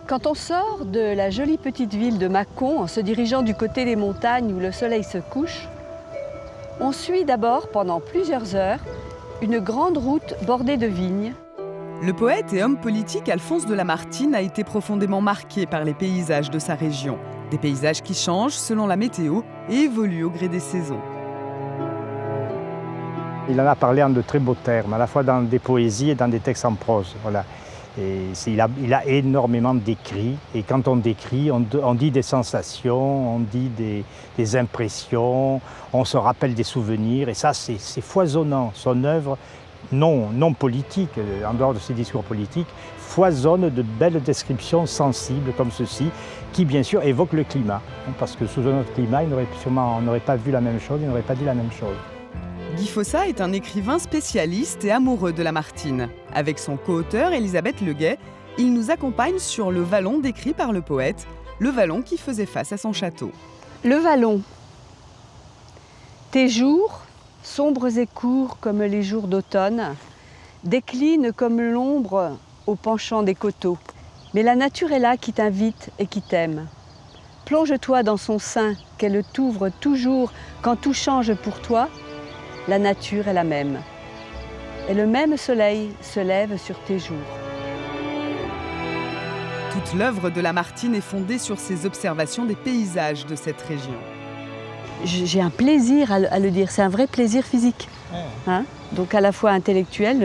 Quand on sort de la jolie petite ville de Mâcon en se dirigeant du côté des montagnes où le soleil se couche, on suit d'abord pendant plusieurs heures une grande route bordée de vignes. Le poète et homme politique Alphonse de Lamartine a été profondément marqué par les paysages de sa région. Des paysages qui changent selon la météo et évoluent au gré des saisons. Il en a parlé en de très beaux termes, à la fois dans des poésies et dans des textes en prose. Voilà. Et il a énormément décrit, et quand on décrit, on dit des sensations, on dit des impressions, on se rappelle des souvenirs, et ça c'est foisonnant. Son œuvre, non politique, en dehors de ses discours politiques, foisonne de belles descriptions sensibles comme ceci, qui bien sûr évoquent le climat, parce que sous un autre climat, on n'aurait pas vu la même chose, il n'aurait pas dit la même chose. Guy Fossat est un écrivain spécialiste et amoureux de Lamartine. Avec son co-auteur Elisabeth Leguet, il nous accompagne sur le vallon décrit par le poète, le vallon qui faisait face à son château. Le vallon. Tes jours, sombres et courts comme les jours d'automne, déclinent comme l'ombre au penchant des coteaux. Mais la nature est là qui t'invite et qui t'aime. Plonge-toi dans son sein, qu'elle t'ouvre toujours quand tout change pour toi. La nature est la même. Et le même soleil se lève sur tes jours. Toute l'œuvre de Lamartine est fondée sur ses observations des paysages de cette région. J'ai un plaisir à le dire, c'est un vrai plaisir physique. Hein? Donc à la fois intellectuel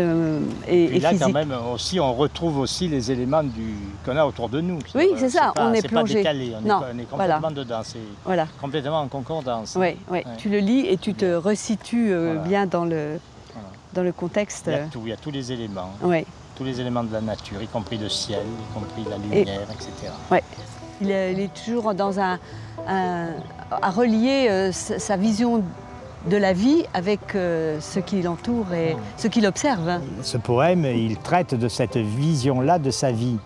et là, physique. Quand même aussi, on retrouve aussi les éléments qu'on a autour de nous. Oui, c'est ça, on est plongé. C'est pas décalé, on est complètement dedans, c'est complètement en concordance. Oui, tu le lis et tu te resitues bien dans le contexte. Il y a tous les éléments. Oui. Tous les éléments de la nature, y compris le ciel, y compris la lumière, etc. Oui. Il est toujours dans à relier sa vision de la vie avec ce qui l'entoure et ce qu'il observe. Ce poème, il traite de cette vision-là de sa vie.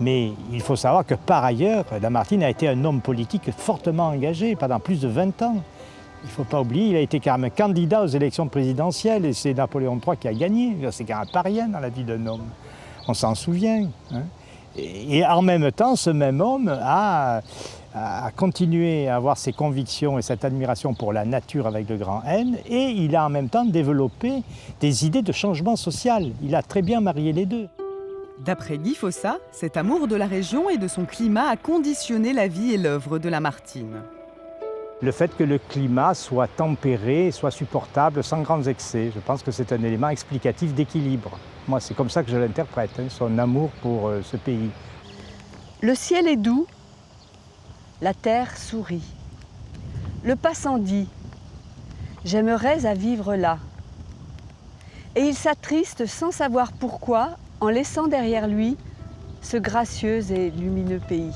Mais il faut savoir que par ailleurs, Lamartine a été un homme politique fortement engagé pendant plus de 20 ans. Il ne faut pas oublier, il a été quand même candidat aux élections présidentielles et c'est Napoléon III qui a gagné. C'est quand même pas rien dans la vie d'un homme. On s'en souvient. Hein. Et en même temps, ce même homme a continué à avoir ses convictions et cette admiration pour la nature avec le grand N, et il a en même temps développé des idées de changement social. Il a très bien marié les deux. D'après Guy Fossat, cet amour de la région et de son climat a conditionné la vie et l'œuvre de Lamartine. Le fait que le climat soit tempéré, soit supportable, sans grands excès, je pense que c'est un élément explicatif d'équilibre. Moi, c'est comme ça que je l'interprète, son amour pour ce pays. Le ciel est doux, la terre sourit. Le passant dit « J'aimerais à vivre là ». Et il s'attriste sans savoir pourquoi, en laissant derrière lui ce gracieux et lumineux pays.